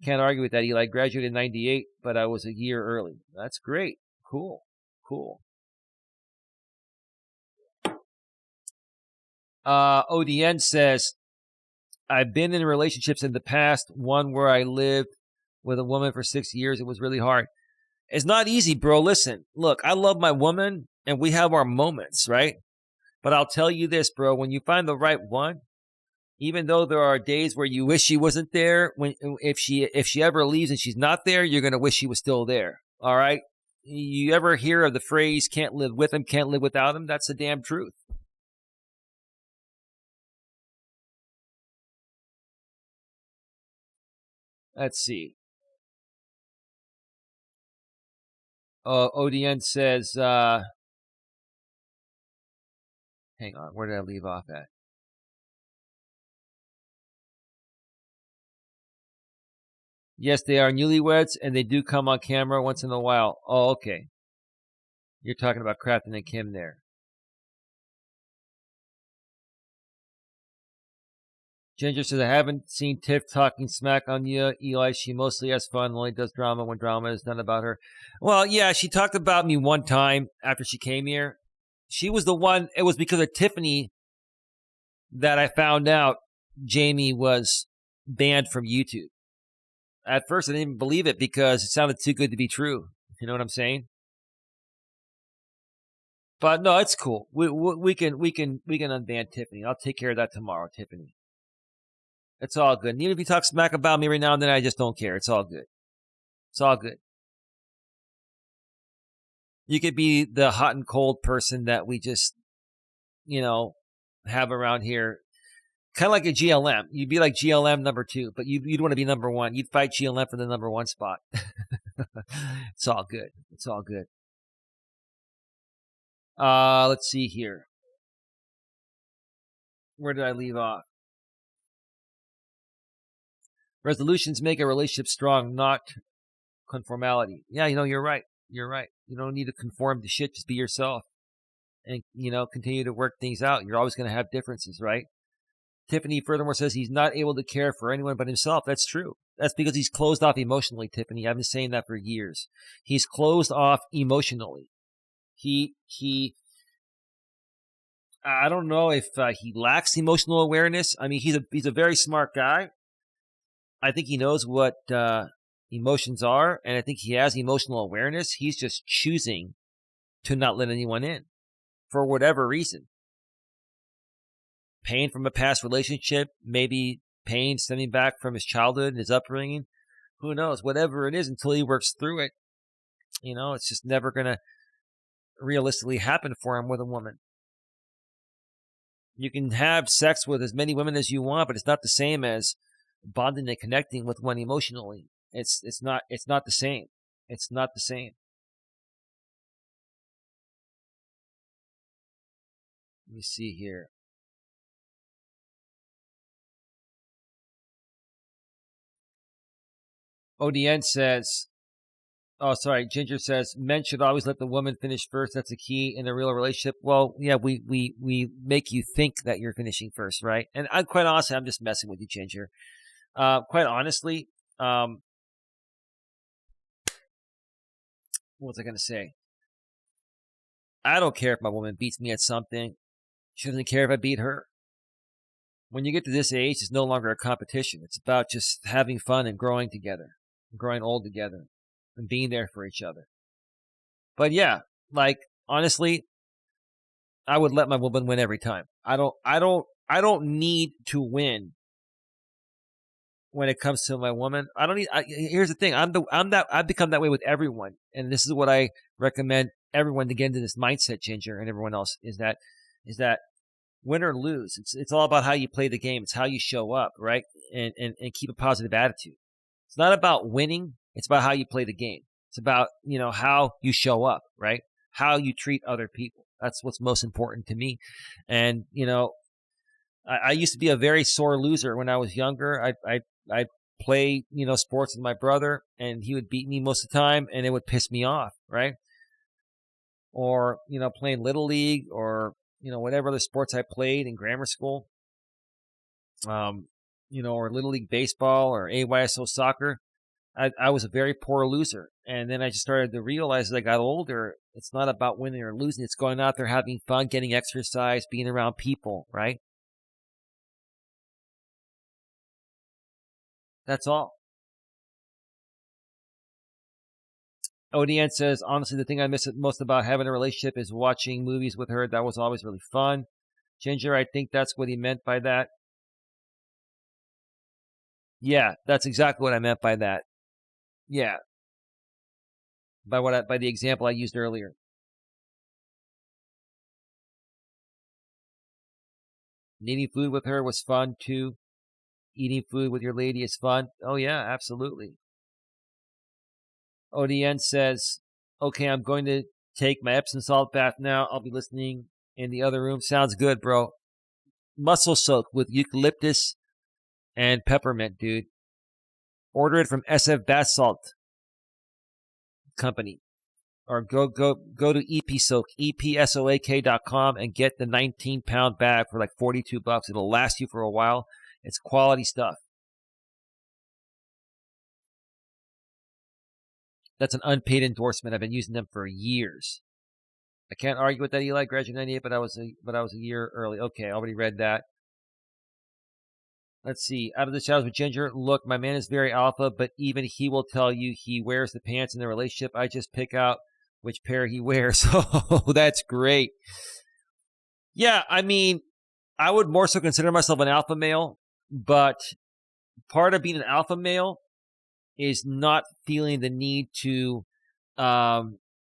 Can't argue with that, Eli. I graduated in 98, but I was a year early. That's great. Cool. ODN says, I've been in relationships in the past, one where I lived with a woman for 6 years. It was really hard. It's not easy, bro. Listen, look, I love my woman, and we have our moments, right? But I'll tell you this, bro. When you find the right one, even though there are days where you wish she wasn't there, if she ever leaves and she's not there, you're going to wish she was still there, all right? You ever hear of the phrase, can't live with him, can't live without him? That's the damn truth. Let's see. ODN says, hang on, where did I leave off at? Yes, they are newlyweds, and they do come on camera once in a while. Oh, okay. You're talking about Crafton and Kim there. Ginger says, I haven't seen Tiff talking smack on you, Eli. She mostly has fun, only does drama when drama is done about her. Well, yeah, she talked about me one time after she came here. She was the one, it was because of Tiffany that I found out Jamie was banned from YouTube. At first, I didn't even believe it because it sounded too good to be true. You know what I'm saying? But no, it's cool. We can unban Tiffany. I'll take care of that tomorrow, Tiffany. It's all good. And even if you talk smack about me every now and then, I just don't care. It's all good. It's all good. You could be the hot and cold person that we just, have around here. Kind of like a GLM. You'd be like GLM number 2, but you'd want to be number 1. You'd fight GLM for the number 1 spot. It's all good. It's all good. Let's see here. Where did I leave off? Resolutions make a relationship strong, not conformality. Yeah, you're right. You're right. You don't need to conform to shit. Just be yourself and, continue to work things out. You're always going to have differences, right? Tiffany furthermore says he's not able to care for anyone but himself. That's true. That's because he's closed off emotionally, Tiffany. I've been saying that for years. He's closed off emotionally. I don't know if he lacks emotional awareness. I mean, he's a very smart guy. I think he knows what emotions are, and I think he has emotional awareness. He's just choosing to not let anyone in for whatever reason. Pain from a past relationship, maybe pain stemming back from his childhood and his upbringing. Who knows? Whatever it is, until he works through it, it's just never going to realistically happen for him with a woman. You can have sex with as many women as you want, but it's not the same as bonding and connecting with one emotionally. It's not the same. It's not the same. Let me see here. ODN says, Ginger says, men should always let the woman finish first. That's the key in a real relationship. Well, yeah, we make you think that you're finishing first, right? And I'm quite honestly, I'm just messing with you, Ginger. Quite honestly, what was I going to say? I don't care if my woman beats me at something. She doesn't care if I beat her. When you get to this age, it's no longer a competition. It's about just having fun and growing together, growing old together, and being there for each other. But yeah, like honestly, I would let my woman win every time. I don't need to win when it comes to my woman. Here's the thing. I've become that way with everyone. And this is what I recommend everyone to get into this mindset, Ginger, and everyone else is that win or lose. It's all about how you play the game. It's how you show up, right? And keep a positive attitude. It's not about winning. It's about how you play the game. It's about, how you show up, right? How you treat other people. That's what's most important to me. And, I used to be a very sore loser when I was younger. I'd play, sports with my brother, and he would beat me most of the time, and it would piss me off, right? Or, playing Little League or, whatever other sports I played in grammar school, or Little League baseball or AYSO soccer. I was a very poor loser. And then I just started to realize as I got older, it's not about winning or losing. It's going out there, having fun, getting exercise, being around people, right? That's all. ODN says, honestly, the thing I miss most about having a relationship is watching movies with her. That was always really fun. Ginger, I think that's what he meant by that. Yeah, that's exactly what I meant by that. Yeah. By the example I used earlier. Eating food with her was fun too. Eating food with your lady is fun. Oh yeah, absolutely. ODN says, okay, I'm going to take my Epsom salt bath now. I'll be listening in the other room. Sounds good, bro. Muscle soak with eucalyptus and peppermint, dude. Order it from SF Bath Salt Company. Or go to EPSOAK, EPSOAK.com, and get the 19-pound bag for like $42. It'll last you for a while. It's quality stuff. That's an unpaid endorsement. I've been using them for years. I can't argue with that, Eli. Graduated 98, but I was a year early. Okay, I already read that. Let's see. Out of the shadows with Ginger. Look, my man is very alpha, but even he will tell you he wears the pants in the relationship. I just pick out which pair he wears. Oh, that's great. Yeah, I mean, I would more so consider myself an alpha male, but part of being an alpha male is not feeling the need to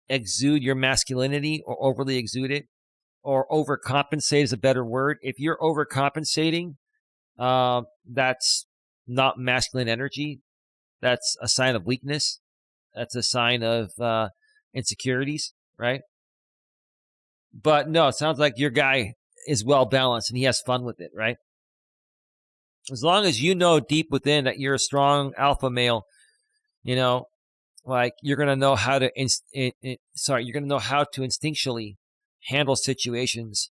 exude your masculinity or overly exude it, or overcompensate is a better word. If you're overcompensating, that's not masculine energy. That's a sign of weakness. That's a sign of insecurities, right? But no, it sounds like your guy is well balanced and he has fun with it, right? As long as you know deep within that you're a strong alpha male, like you're gonna know how to instinctually handle situations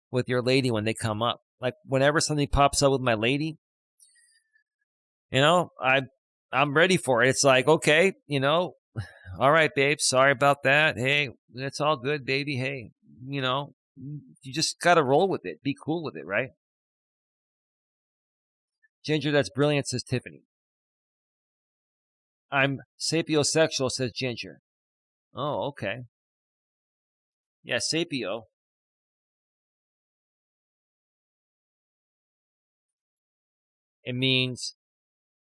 with your lady when they come up. Like whenever something pops up with my lady, I'm ready for it. It's like, okay, all right, babe, sorry about that. Hey, it's all good, baby. Hey, you just gotta roll with it. Be cool with it, right? Ginger, that's brilliant, says Tiffany. I'm sapiosexual, says Ginger. Oh, okay. Yeah, sapio. It means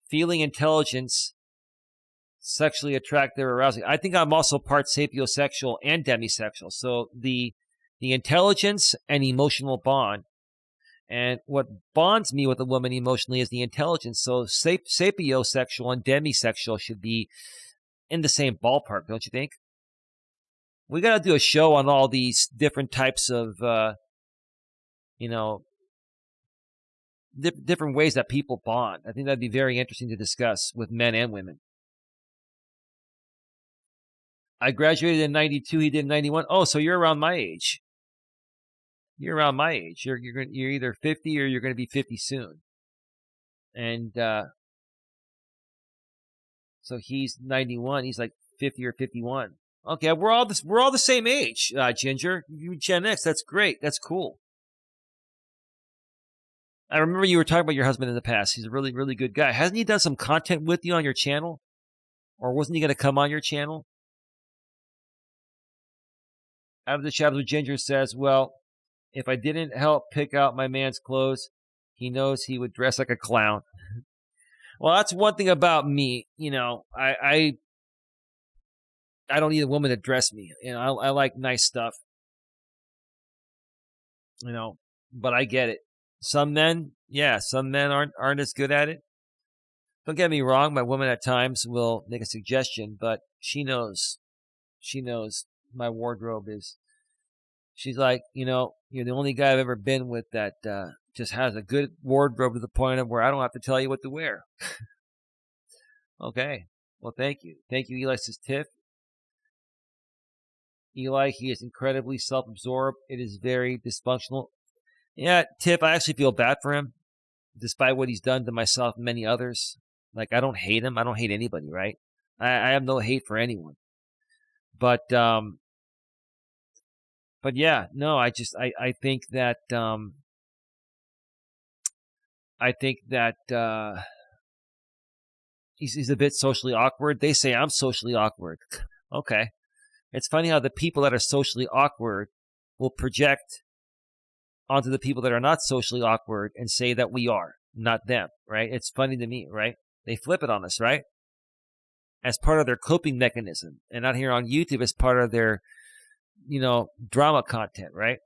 feeling intelligence, sexually attractive, arousing. I think I'm also part sapiosexual and demisexual. So the intelligence and emotional bond And what bonds me with a woman emotionally is the intelligence. So sapiosexual and demisexual should be in the same ballpark, don't you think? We got to do a show on all these different types of, different ways that people bond. I think that'd be very interesting to discuss with men and women. I graduated in 92. He did in 91. Oh, so you're around my age. You're around my age. You're either 50 or you're going to be 50 soon. And so he's 91. He's like 50 or 51. Okay, we're all the same age, Ginger. You Gen X. That's great. That's cool. I remember you were talking about your husband in the past. He's a really, really good guy. Hasn't he done some content with you on your channel? Or wasn't he going to come on your channel? Out of the Shadows with Ginger says, well, if I didn't help pick out my man's clothes, he knows he would dress like a clown. Well, that's one thing about me. I don't need a woman to dress me. I like nice stuff. But I get it. Some men aren't as good at it. Don't get me wrong. My woman at times will make a suggestion, but she knows my wardrobe is. She's like, you're the only guy I've ever been with that just has a good wardrobe to the point of where I don't have to tell you what to wear. Okay. Well, thank you. Thank you, Eli, says Tiff. Eli, he is incredibly self-absorbed. It is very dysfunctional. Yeah, Tiff, I actually feel bad for him, despite what he's done to myself and many others. Like, I don't hate him. I don't hate anybody, right? I have no hate for anyone. But yeah, no, I think that he's a bit socially awkward. They say I'm socially awkward. Okay. It's funny how the people that are socially awkward will project onto the people that are not socially awkward and say that we are, not them, right? It's funny to me, right? They flip it on us, right? As part of their coping mechanism. And not here on YouTube as part of their, drama content, right?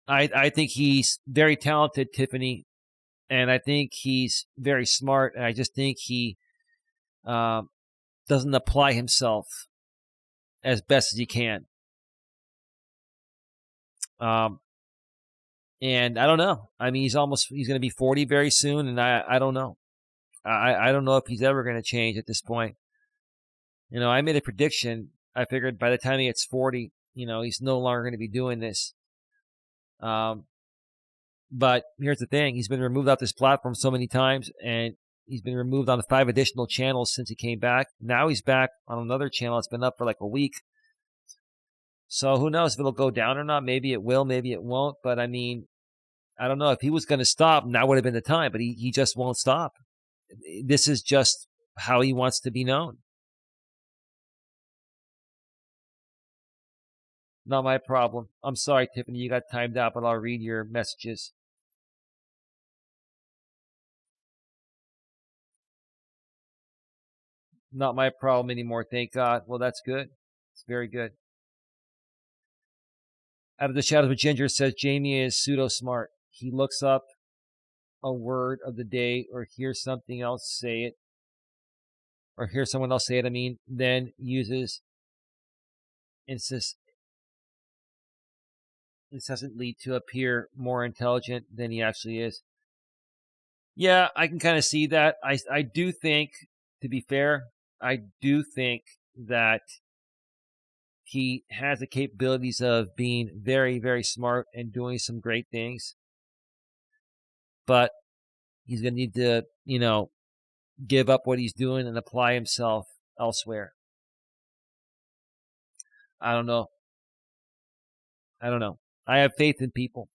I think he's very talented, Tiffany, and I think he's very smart, and I just think he doesn't apply himself as best as he can. And I don't know. I mean, he's going to be 40 very soon, and I don't know. I don't know if he's ever going to change at this point. I made a prediction. I figured by the time he gets 40, he's no longer going to be doing this. But here's the thing. He's been removed off this platform so many times, and he's been removed on 5 additional channels since he came back. Now he's back on another channel. It's been up for like a week. So who knows if it'll go down or not. Maybe it will, maybe it won't. But I mean, I don't know. If he was going to stop, now would have been the time. But he just won't stop. This is just how he wants to be known. Not my problem. I'm sorry, Tiffany. You got timed out, but I'll read your messages. Not my problem anymore, thank God. Well, that's good. It's very good. Out of the Shadows with Ginger says Jamie is pseudo-smart. He looks up a word of the day or hears something else say it, or hears someone else say it, then uses incessantly to appear more intelligent than he actually is. Yeah, I can kind of see that. I do think, to be fair, I do think that he has the capabilities of being very, very smart and doing some great things. But he's going to need to, give up what he's doing and apply himself elsewhere. I don't know. I have faith in people.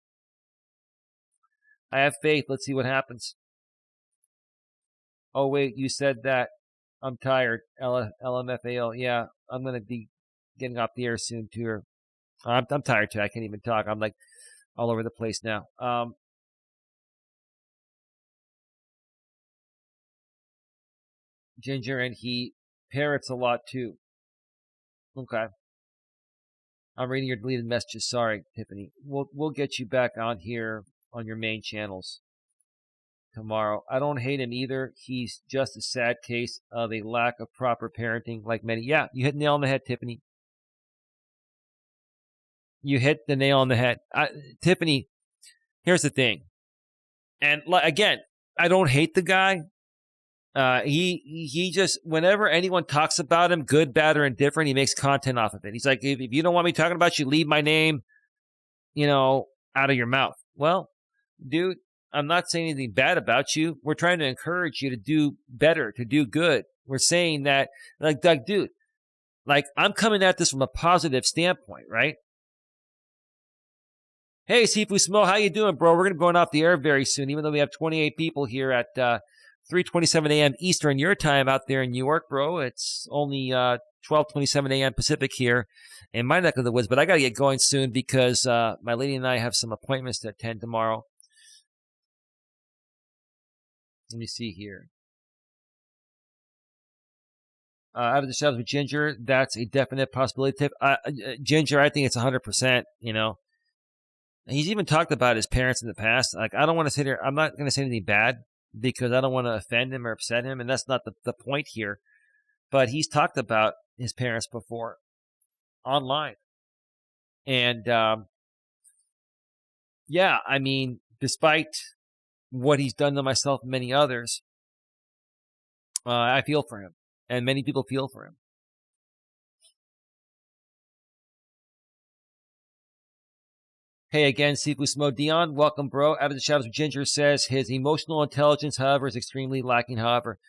I have faith. Let's see what happens. Oh, wait, you said that. I'm tired. LMFAO. Yeah, I'm going to be getting off the air soon, too. I'm tired, too. I can't even talk. I'm like all over the place now. Ginger, and he parrots a lot, too. Okay. I'm reading your deleted messages. Sorry, Tiffany. We'll get you back on here on your main channels tomorrow. I don't hate him either. He's just a sad case of a lack of proper parenting like many. Yeah, you hit the nail on the head, Tiffany. You hit the nail on the head. Tiffany, here's the thing. And again, I don't hate the guy. He just, whenever anyone talks about him, good, bad, or indifferent, he makes content off of it. He's like, if you don't want me talking about you, leave my name, out of your mouth. Well, dude, I'm not saying anything bad about you. We're trying to encourage you to do better, to do good. We're saying that, dude, I'm coming at this from a positive standpoint, right? Hey, Sifu Smo, how you doing, bro? We're going to be going off the air very soon, even though we have 28 people here at 3:27 a.m. Eastern your time out there in New York, bro. It's only 12:27 a.m. Pacific here in my neck of the woods, but I got to get going soon because my lady and I have some appointments to attend tomorrow. Let me see here. Out of the shadows with Ginger, that's a definite possibility. Tip. Ginger, I think it's 100%, He's even talked about his parents in the past. I don't want to sit here. I'm not going to say anything bad because I don't want to offend him or upset him, and that's not the point here. But he's talked about his parents before online. And, despite what he's done to myself and many others, I feel for him. And many people feel for him. Hey, again, Sifu Smo Dion. Welcome, bro. Out of the Shadows of Ginger says his emotional intelligence, however, is extremely lacking, however.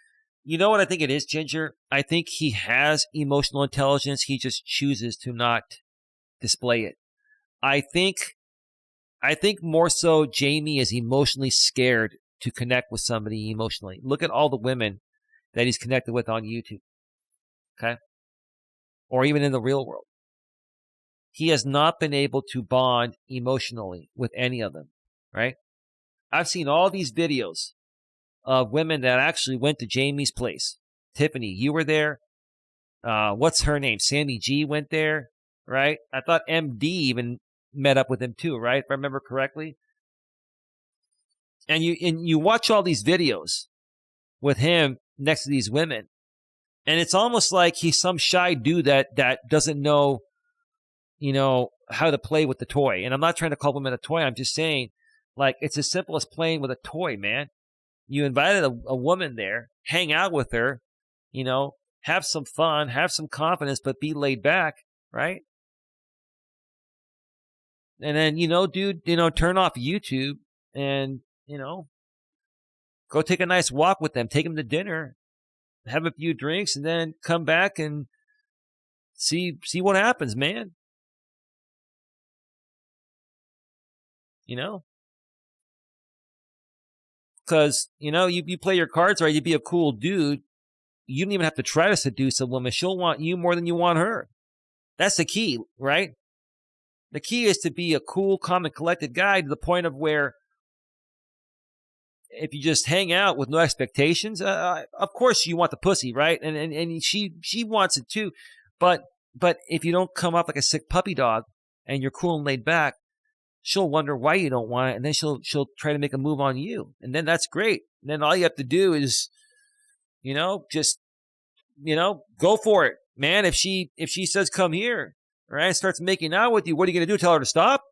You know what I think it is, Ginger? I think he has emotional intelligence. He just chooses to not display it. I think more so Jamie is emotionally scared to connect with somebody emotionally. Look at all the women that he's connected with on YouTube. Okay? Or even in the real world. He has not been able to bond emotionally with any of them, right? I've seen all these videos of women that actually went to Jamie's place. Tiffany, you were there. What's her name? Sammy G went there, right? I thought MD even met up with him too, right? If I remember correctly. And you watch all these videos with him next to these women, and it's almost like he's some shy dude that doesn't know how to play with the toy. And I'm not trying to call women a toy. I'm just saying, it's as simple as playing with a toy, man. You invited a woman there, hang out with her, have some fun, have some confidence, but be laid back, right? And then, dude, turn off YouTube and, go take a nice walk with them, take them to dinner, have a few drinks, and then come back and see what happens, man. Because, you play your cards right, you be a cool dude. You don't even have to try to seduce a woman. She'll want you more than you want her. That's the key, right? The key is to be a cool, calm, and collected guy to the point of where if you just hang out with no expectations, of course you want the pussy, right? And she wants it too. But if you don't come off like a sick puppy dog and you're cool and laid back, she'll wonder why you don't want it, and then she'll try to make a move on you. And then that's great. And then all you have to do is, just, go for it. Man, if she says, come here, right, starts making out with you, what are you going to do? Tell her to stop?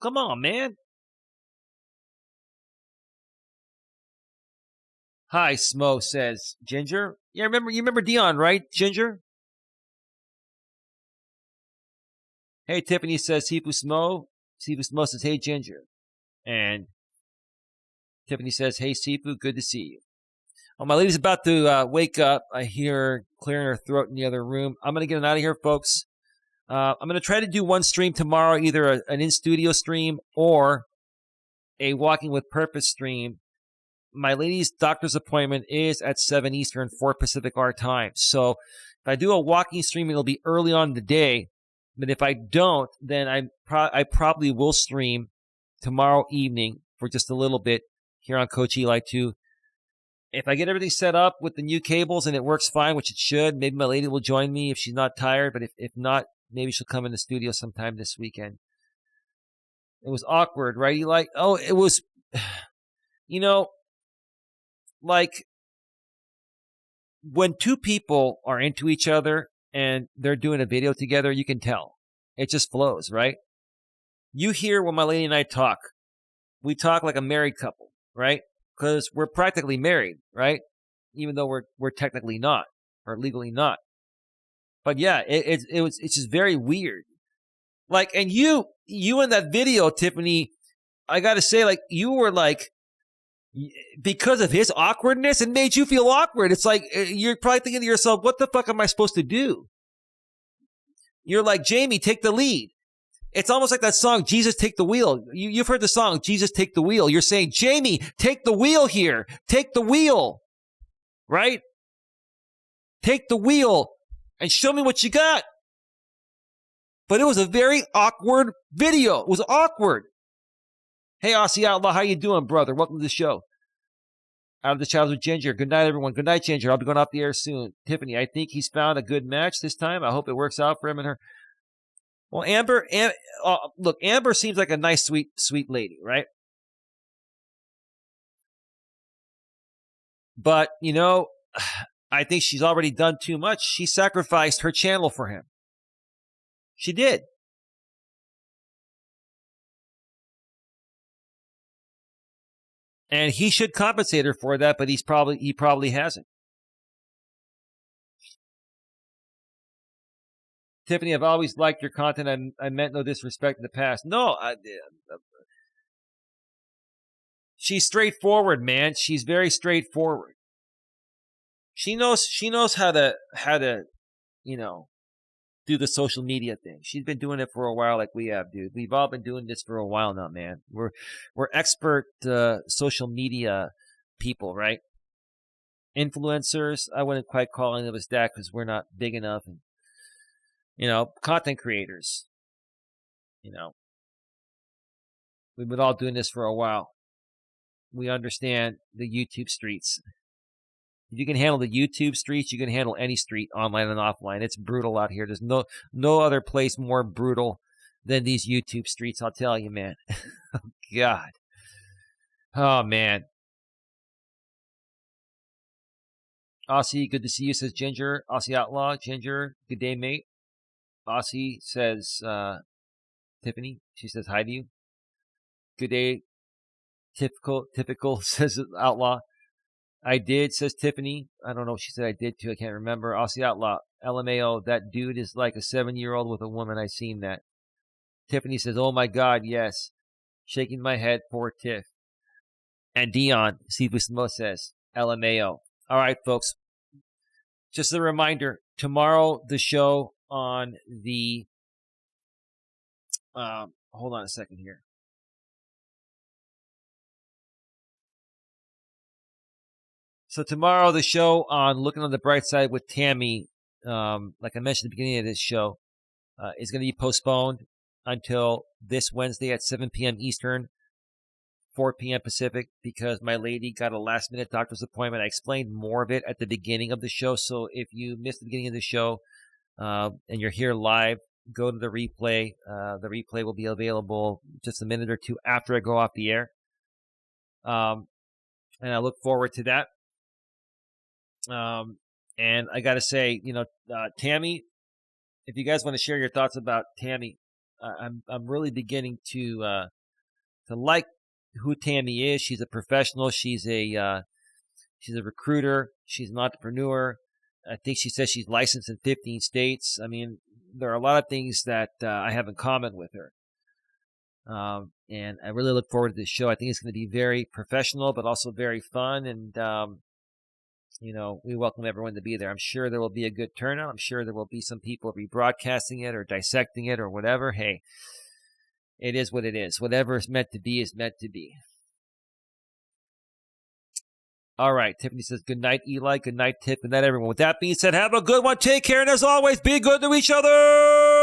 Come on, man. Hi, Smo, says Ginger. Yeah, you remember Dion, right, Ginger? Hey, Tiffany says Sifu Smo. Sifu Smo says, hey, Ginger. And Tiffany says, hey, Sifu, good to see you. Oh, my lady's about to wake up. I hear her clearing her throat in the other room. I'm going to get out of here, folks. I'm going to try to do one stream tomorrow, either an in-studio stream or a Walking with Purpose stream. My lady's doctor's appointment is at 7 Eastern, 4 Pacific our time. So if I do a walking stream, it'll be early on in the day. But if I don't, then I probably will stream tomorrow evening for just a little bit here on Coach Eli 2. If I get everything set up with the new cables and it works fine, which it should, maybe my lady will join me if she's not tired. But if not, Maybe she'll come in the studio sometime this weekend. It was awkward, right? It was, like when two people are into each other and they're doing a video together, you can tell. It just flows, right? You hear when my lady and I talk. We talk like a married couple, right? Because we're practically married, right? Even though we're technically not, or legally not. But yeah, it's just very weird. Like, and you in that video, Tiffany, I got to say, like, you were like, because of his awkwardness, it made you feel awkward. It's like, you're probably thinking to yourself, what the fuck am I supposed to do? You're like, Jamie, take the lead. It's almost like that song, Jesus Take the Wheel. You've heard the song, Jesus Take the Wheel. You're saying, Jamie, take the wheel here. Take the wheel. Right? Take the wheel and show me what you got. But it was a very awkward video. It was awkward. Hey, Aussie Outlaw, how you doing, brother? Welcome to the show. Out of the Shadows with Ginger. Good night, everyone. Good night, Ginger. I'll be going off the air soon. Tiffany, I think he's found a good match this time. I hope it works out for him and her. Well, Amber, look, Amber seems like a nice, sweet lady, right? But, I think she's already done too much. She sacrificed her channel for him. She did. And he should compensate her for that, but he probably hasn't. Tiffany, I've always liked your content. I meant no disrespect in the past. No, she's straightforward, man. She's very straightforward. She knows how to do the social media thing. She's been doing it for a while, like we have, dude. We've all been doing this for a while now, man. We're expert social media people, right? Influencers. I wouldn't quite call any of us that because we're not big enough. And content creators. We've been all doing this for a while. We understand the YouTube streets. If you can handle the YouTube streets, you can handle any street, online and offline. It's brutal out here. There's no other place more brutal than these YouTube streets, I'll tell you, man. Oh, God. Oh, man. Aussie, good to see you, says Ginger. Aussie Outlaw, Ginger, good day, mate. Aussie says, Tiffany, she says hi to you. Good day, typical, says Outlaw. I did, says Tiffany. I don't know if she said I did too. I can't remember. Aussie Outlaw, LMAO, that dude is like a 7-year-old with a woman. I seen that. Tiffany says, oh my God, yes. Shaking my head, poor Tiff. And Dion, Steve Wismo says, LMAO. All right, folks. Just a reminder, tomorrow the show on the, hold on a second here. So tomorrow, the show on Looking on the Bright Side with Tammy, like I mentioned at the beginning of this show, is going to be postponed until this Wednesday at 7 p.m. Eastern, 4 p.m. Pacific, because my lady got a last-minute doctor's appointment. I explained more of it at the beginning of the show, so if you missed the beginning of the show and you're here live, go to the replay. The replay will be available just a minute or two after I go off the air. And I look forward to that. And I got to say, Tammy, if you guys want to share your thoughts about Tammy, I'm really beginning to like who Tammy is. She's a professional. She's a recruiter. She's an entrepreneur. I think she says she's licensed in 15 states. I mean, there are a lot of things that I have in common with her. And I really look forward to this show. I think it's going to be very professional, but also very fun. And, we welcome everyone to be there. I'm sure there will be a good turnout. I'm sure there will be some people rebroadcasting it or dissecting it or whatever. Hey, it is what it is. Whatever is meant to be is meant to be. All right. Tiffany says, good night, Eli. Good night, Tiff. Good night, everyone. With that being said, have a good one. Take care. And as always, be good to each other.